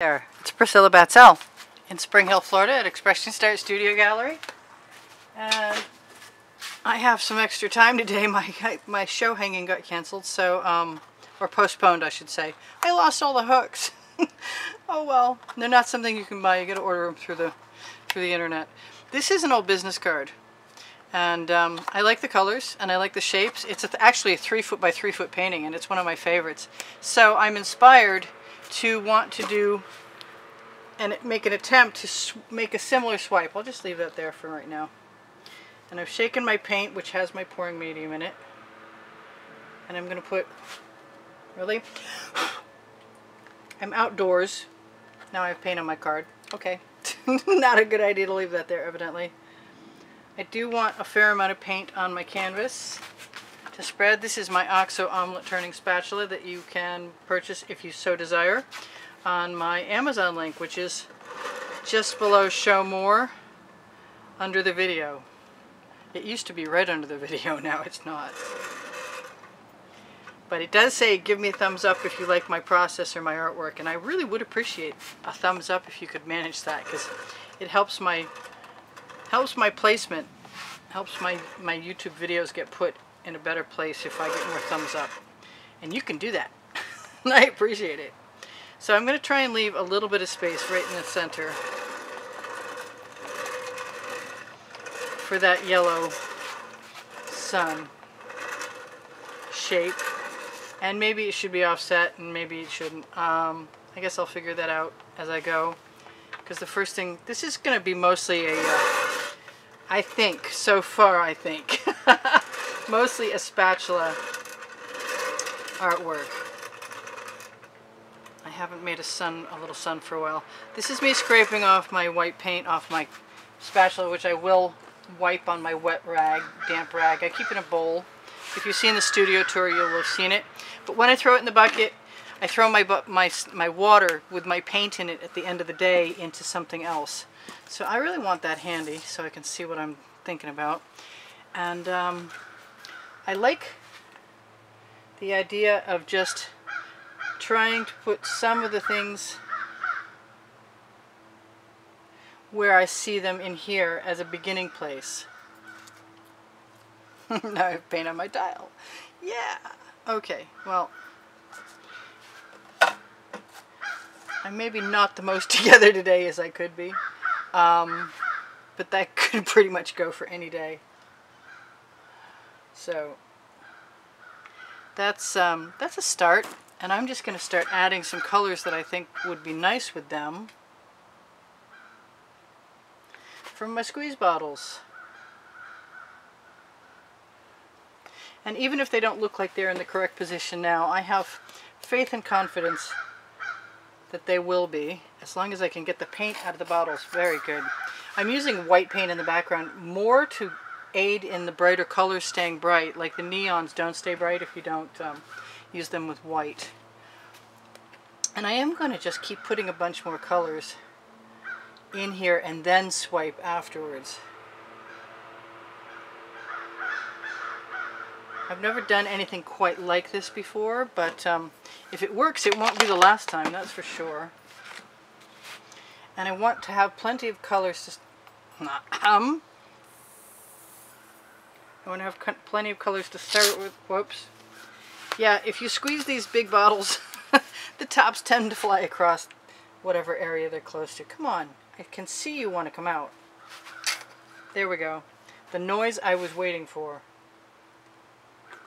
There, it's Priscilla Batzell in Spring Hill, Florida at Expression Start Studio Gallery. And I have some extra time today. My show hanging got canceled, so, or postponed I should say. I lost all the hooks. Oh well, they're not something you can buy. You gotta order them through the internet. This is an old business card. And I like the colors and I like the shapes. It's actually a 3-foot by 3-foot painting, and it's one of my favorites. So I'm inspired to want to do and make an attempt to make a similar swipe. I'll just leave that there for right now. And I've shaken my paint, which has my pouring medium in it. And I'm going to put, really? I'm outdoors. Now I have paint on my card. Okay. Not a good idea to leave that there, evidently. I do want a fair amount of paint on my canvas to spread. This is my OXO omelet turning spatula that you can purchase if you so desire on my Amazon link, which is just below Show More under the video. It used to be right under the video, now it's not. But it does say give me a thumbs up if you like my process or my artwork, and I really would appreciate a thumbs up if you could manage that, because it helps my placement, helps my YouTube videos get put in a better place if I get more thumbs up. And you can do that. I appreciate it. So I'm going to try and leave a little bit of space right in the center for that yellow sun shape. And maybe it should be offset and maybe it shouldn't. I guess I'll figure that out as I go. Because the first thing, this is going to be mostly a, I think, so far I think, mostly a spatula artwork. I haven't made a little sun for a while. This is me scraping off my white paint off my spatula, which I will wipe on my wet rag, damp rag. I keep it in a bowl. If you've seen the studio tour, you'll have seen it. But when I throw it in the bucket, I throw my water with my paint in it at the end of the day into something else. So I really want that handy so I can see what I'm thinking about. And I like the idea of just trying to put some of the things where I see them in here as a beginning place. Now I have paint on my tile. Yeah! Okay, well, I'm maybe not the most together today as I could be, but that could pretty much go for any day. So that's a start, and I'm just going to start adding some colors that I think would be nice with them from my squeeze bottles. And even if they don't look like they're in the correct position now, I have faith and confidence that they will be, as long as I can get the paint out of the bottles. Very good. I'm using white paint in the background more to aid in the brighter colors staying bright. Like the neons don't stay bright if you don't use them with white. And I am going to just keep putting a bunch more colors in here and then swipe afterwards. I've never done anything quite like this before, but if it works, it won't be the last time, that's for sure. And I want to have plenty of colors to... I want to have plenty of colors to start with. Whoops. Yeah, if you squeeze these big bottles, the tops tend to fly across whatever area they're close to. Come on, I can see you want to come out. There we go. The noise I was waiting for.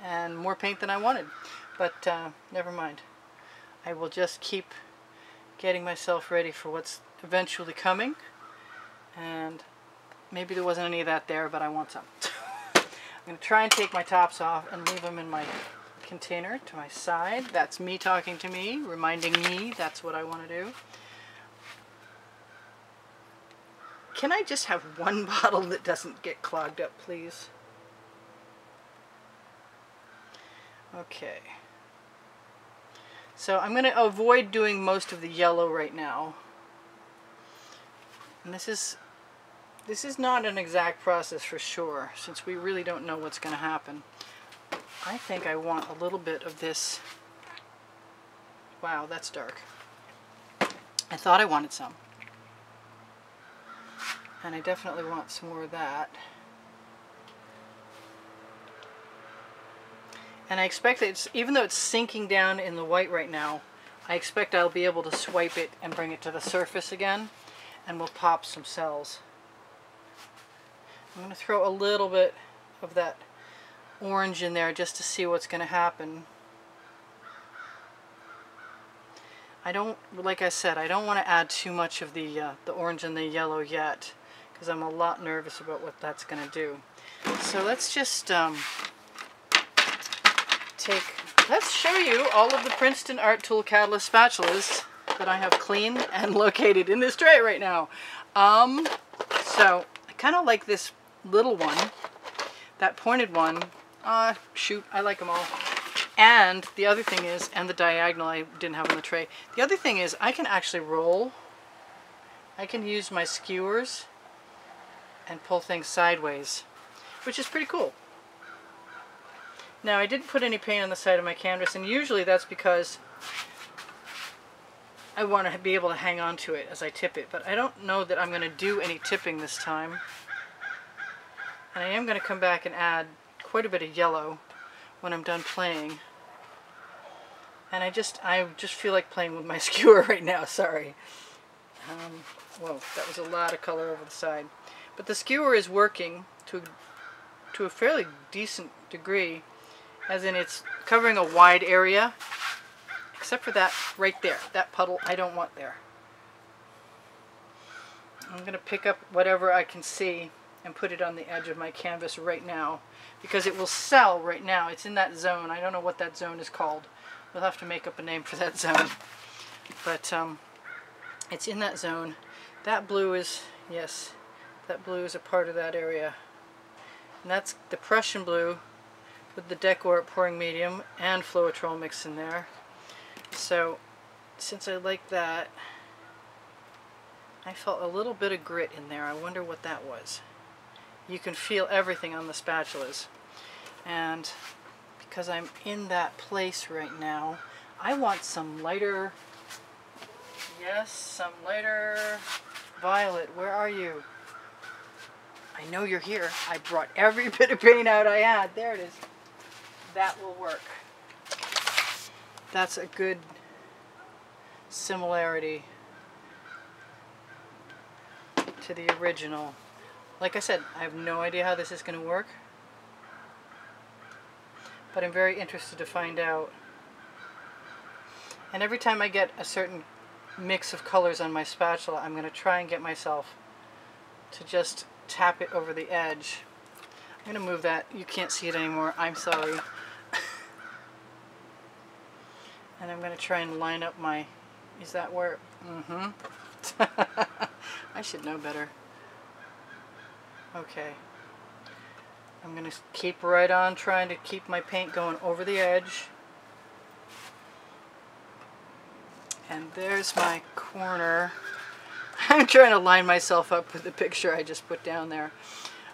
And more paint than I wanted, but never mind. I will just keep getting myself ready for what's eventually coming, and maybe there wasn't any of that there, but I want some. I'm going to try and take my tops off and leave them in my container to my side. That's me talking to me, reminding me that's what I want to do. Can I just have one bottle that doesn't get clogged up, please? Okay, so I'm going to avoid doing most of the yellow right now. And this is not an exact process for sure, since we really don't know what's going to happen. I think I want a little bit of this. Wow, that's dark. I thought I wanted some. And I definitely want some more of that. And I expect that it's, even though it's sinking down in the white right now, I expect I'll be able to swipe it and bring it to the surface again, and we'll pop some cells. I'm going to throw a little bit of that orange in there just to see what's going to happen. I don't, like I said, I don't want to add too much of the orange and the yellow yet, because I'm a lot nervous about what that's going to do. So let's just let's show you all of the Princeton Art Tool Catalyst spatulas that I have cleaned and located in this tray right now. So I kind of like this little one, that pointed one. Shoot, I like them all. And the other thing is, and the diagonal I didn't have on the tray. The other thing is I can actually roll. I can use my skewers and pull things sideways, which is pretty cool. Now I didn't put any paint on the side of my canvas, and usually that's because I want to be able to hang on to it as I tip it, but I don't know that I'm going to do any tipping this time. And I am going to come back and add quite a bit of yellow when I'm done playing. And I just feel like playing with my skewer right now, sorry. Whoa, that was a lot of color over the side. But the skewer is working to a fairly decent degree, as in it's covering a wide area, except for that right there, that puddle I don't want there. I'm going to pick up whatever I can see and put it on the edge of my canvas right now, because it will sell right now. It's in that zone. I don't know what that zone is called. We'll have to make up a name for that zone. But it's in that zone. That blue is, yes, that blue is a part of that area. And that's the Prussian blue with the Decor pouring medium and Floetrol mixed in there. So since I like that, I felt a little bit of grit in there. I wonder what that was. You can feel everything on the spatulas. And because I'm in that place right now, I want some lighter, yes, some lighter violet. Where are you? I know you're here. I brought every bit of paint out I had. There it is. That will work. That's a good similarity to the original. Like I said, I have no idea how this is going to work, but I'm very interested to find out. And every time I get a certain mix of colors on my spatula, I'm going to try and get myself to just tap it over the edge. I'm going to move that. You can't see it anymore. I'm sorry. And I'm going to try and line up my... Is that where... I should know better. Okay. I'm going to keep right on trying to keep my paint going over the edge. And there's my corner. I'm trying to line myself up with the picture I just put down there.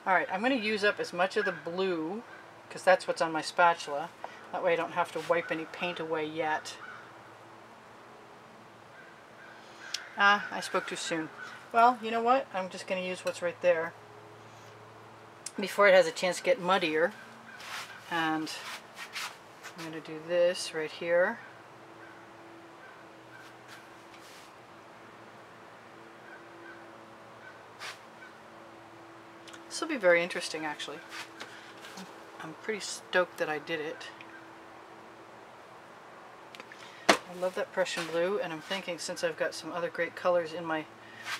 Alright, I'm going to use up as much of the blue, because that's what's on my spatula. That way I don't have to wipe any paint away yet. I spoke too soon. Well, you know what? I'm just going to use what's right there before it has a chance to get muddier. And I'm going to do this right here. This will be very interesting, actually. I'm pretty stoked that I did it. I love that Prussian blue, and I'm thinking, since I've got some other great colors in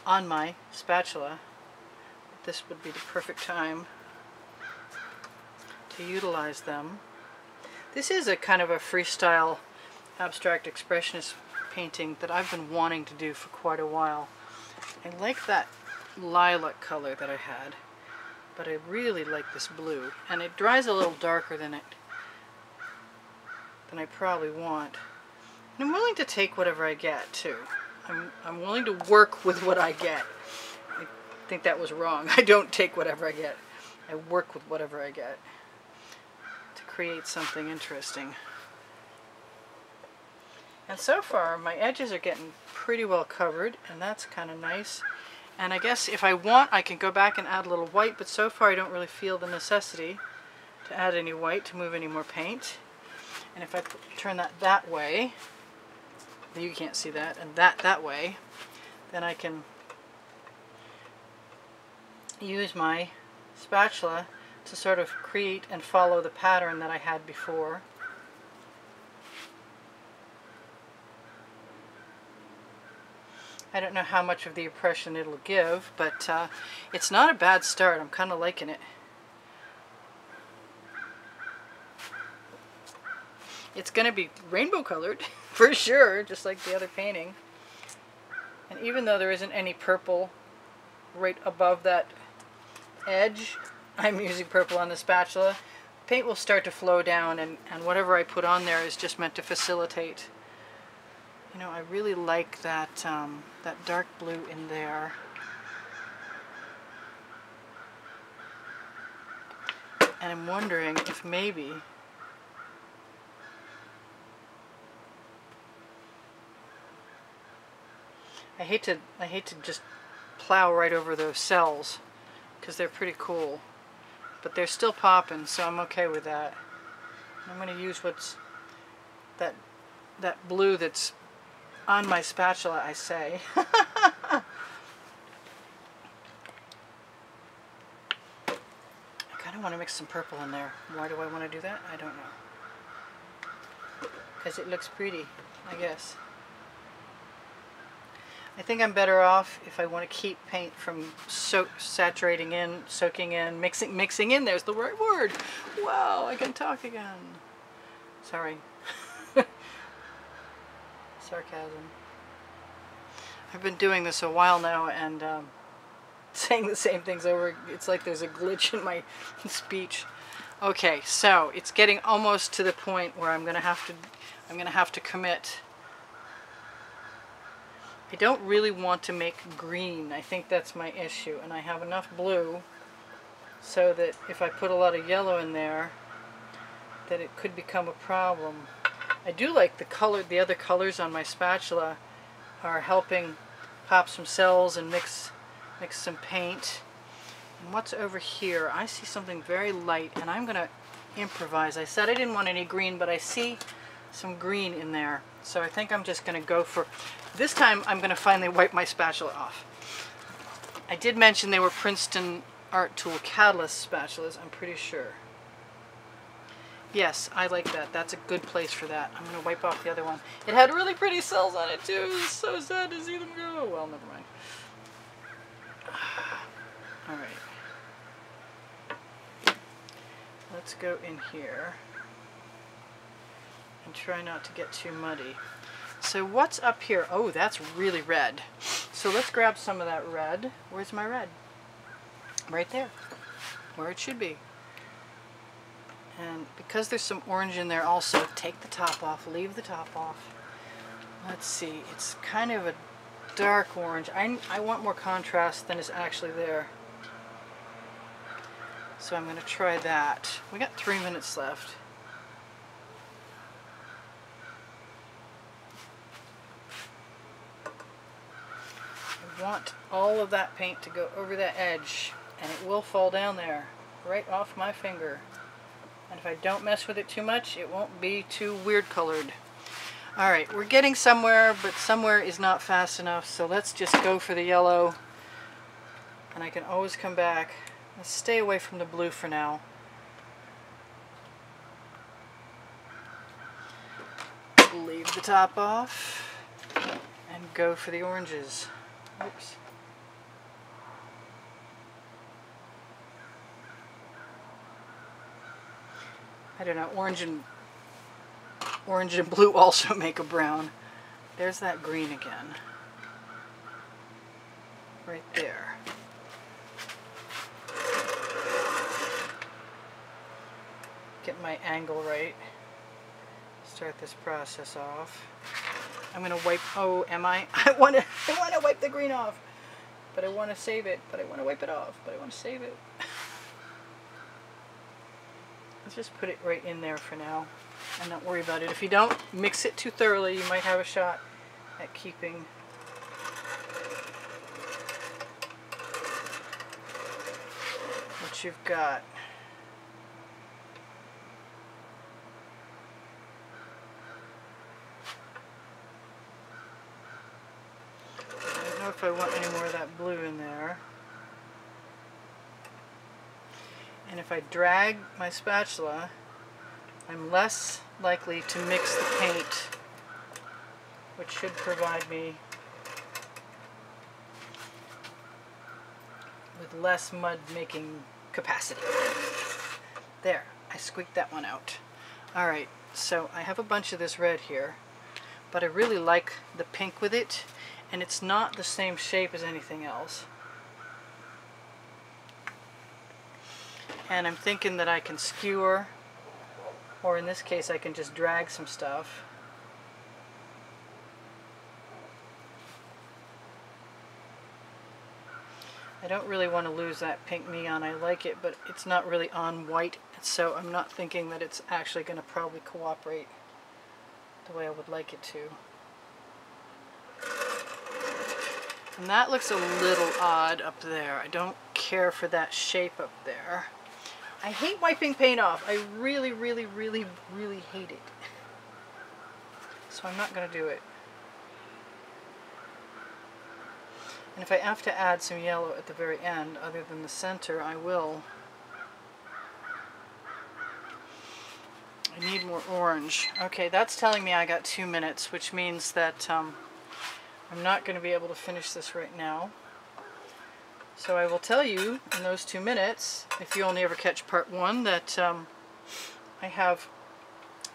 on my spatula, this would be the perfect time to utilize them. This is a kind of a freestyle abstract expressionist painting that I've been wanting to do for quite a while. I like that lilac color that I had, but I really like this blue, and it dries a little darker than I probably want. And I'm willing to take whatever I get too. I'm willing to work with what I get. I think that was wrong. I don't take whatever I get. I work with whatever I get to create something interesting. And so far my edges are getting pretty well covered, and that's kind of nice. And I guess if I want, I can go back and add a little white, but so far I don't really feel the necessity to add any white to move any more paint. And if I turn that way, you can't see that, and that way, then I can use my spatula to sort of create and follow the pattern that I had before. I don't know how much of the impression it'll give, but it's not a bad start. I'm kind of liking it. It's going to be rainbow colored for sure, just like the other painting. And even though there isn't any purple right above that edge, I'm using purple on the spatula. Paint will start to flow down, and whatever I put on there is just meant to facilitate. You know, I really like that, that dark blue in there. And I'm wondering if maybe I hate to just plow right over those cells because they're pretty cool, but they're still popping, so I'm okay with that. I'm going to use what's that blue that's on my spatula, I say. I kind of want to mix some purple in there. Why do I want to do that? I don't know. Because it looks pretty, I guess. I think I'm better off if I want to keep paint from saturating in, soaking in, mixing in. There's the right word. Wow, I can talk again. Sorry. Sarcasm. I've been doing this a while now, and saying the same things over. It's like there's a glitch in my speech. Okay, so it's getting almost to the point where I'm gonna have to commit. I don't really want to make green. I think that's my issue, and I have enough blue so that if I put a lot of yellow in there, that it could become a problem. I do like the color. The other colors on my spatula are helping pop some cells and mix some paint. And what's over here? I see something very light, and I'm gonna improvise. I said I didn't want any green, but I see some green in there, so I think I'm just gonna go for this time. I'm gonna finally wipe my spatula off. I did mention they were Princeton Art Tool Catalyst spatulas, I'm pretty sure. Yes, I like that. That's a good place for that. I'm gonna wipe off the other one. It had really pretty cells on it too. It was so sad to see them go. Well, never mind. All right. Let's go in here and try not to get too muddy. So what's up here? Oh, that's really red. So let's grab some of that red. Where's my red? Right there, where it should be. And because there's some orange in there also, take the top off, leave the top off. Let's see, it's kind of a dark orange. I want more contrast than is actually there. So I'm going to try that. We got 3 minutes left. I want all of that paint to go over that edge, and it will fall down there, right off my finger. And if I don't mess with it too much, it won't be too weird colored. Alright, we're getting somewhere, but somewhere is not fast enough, so let's just go for the yellow. And I can always come back. Let's stay away from the blue for now. Leave the top off and go for the oranges. Oops. I don't know, orange and blue also make a brown. There's that green again. Right there. Get my angle right. Start this process off. I'm gonna wipe. Oh, am I? I wanna wipe the green off, but I want to save it. But I want to wipe it off, but I want to save it. Let's just put it right in there for now, and not worry about it. If you don't mix it too thoroughly, you might have a shot at keeping what you've got. I don't know if I want any more of that blue in there. And if I drag my spatula, I'm less likely to mix the paint, which should provide me with less mud making capacity. There, I squeaked that one out. Alright, so I have a bunch of this red here, but I really like the pink with it, and it's not the same shape as anything else. And I'm thinking that I can skewer, or in this case I can just drag some stuff. I don't really want to lose that pink neon. I like it, but it's not really on white, so I'm not thinking that it's actually going to probably cooperate the way I would like it to. And that looks a little odd up there. I don't care for that shape up there. I hate wiping paint off. I really, really, really, really hate it. So I'm not going to do it. And if I have to add some yellow at the very end, other than the center, I will. I need more orange. Okay, that's telling me I got 2 minutes, which means that I'm not going to be able to finish this right now. So I will tell you in those 2 minutes, if you only ever catch part 1, that I have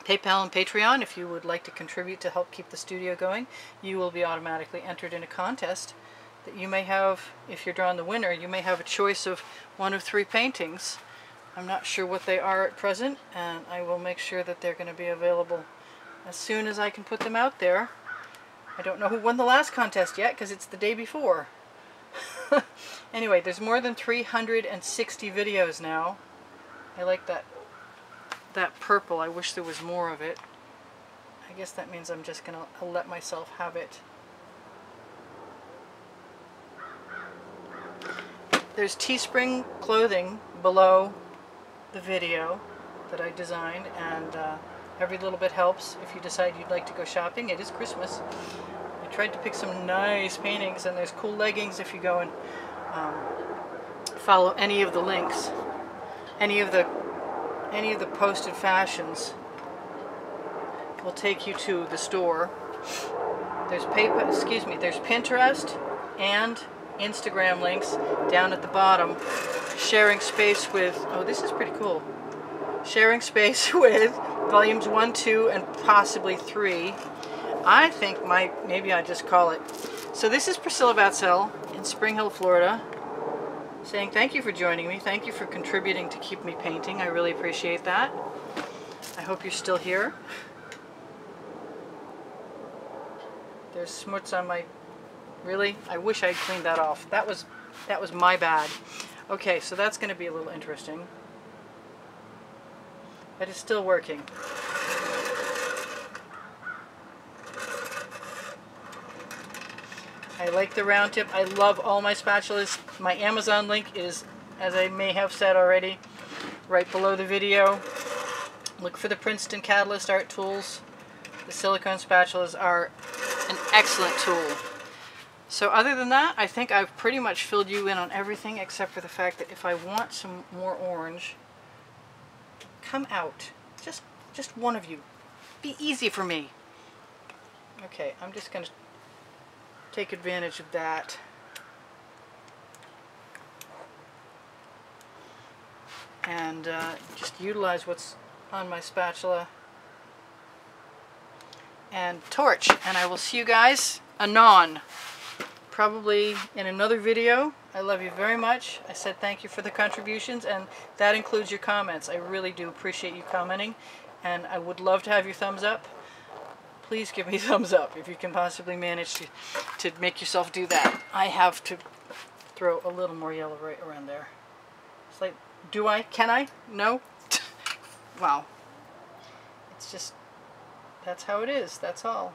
PayPal and Patreon. If you would like to contribute to help keep the studio going, you will be automatically entered in a contest that you may have. If you're drawn the winner, you may have a choice of 1 of 3 paintings. I'm not sure what they are at present, and I will make sure that they're going to be available as soon as I can put them out there. I don't know who won the last contest yet, because it's the day before. Anyway, there's more than 360 videos now. I like that purple. I wish there was more of it. I guess that means I'm just going to let myself have it. There's Teespring clothing below the video that I designed, and every little bit helps if you decide you'd like to go shopping. It is Christmas. I tried to pick some nice paintings, and there's cool leggings if you go and follow any of the links, any of the posted fashions will take you to the store. There's there's Pinterest and Instagram links down at the bottom. Sharing space with, oh, this is pretty cool. Sharing space with volumes 1, 2, and possibly 3. I think maybe I just call it. So this is Priscilla Batzell in Spring Hill, Florida, saying thank you for joining me. Thank you for contributing to keep me painting. I really appreciate that. I hope you're still here. There's smuts on my... Really? I wish I'd cleaned that off. That was my bad. Okay, so that's going to be a little interesting. But it's still working. I like the round tip. I love all my spatulas. My Amazon link is, as I may have said already, right below the video. Look for the Princeton Catalyst Art Tools. The silicone spatulas are an excellent tool. So other than that, I think I've pretty much filled you in on everything, except for the fact that if I want some more orange, come out. Just one of you. Be easy for me. Okay, I'm just going to take advantage of that. And just utilize what's on my spatula and torch. And I will see you guys anon. Probably in another video. I love you very much. I said thank you for the contributions, and that includes your comments. I really do appreciate you commenting, and I would love to have your thumbs up. Please give me thumbs up if you can possibly manage to make yourself do that. I have to throw a little more yellow right around there. It's like, do I? Can I? No? Wow. It's just, that's how it is. That's all.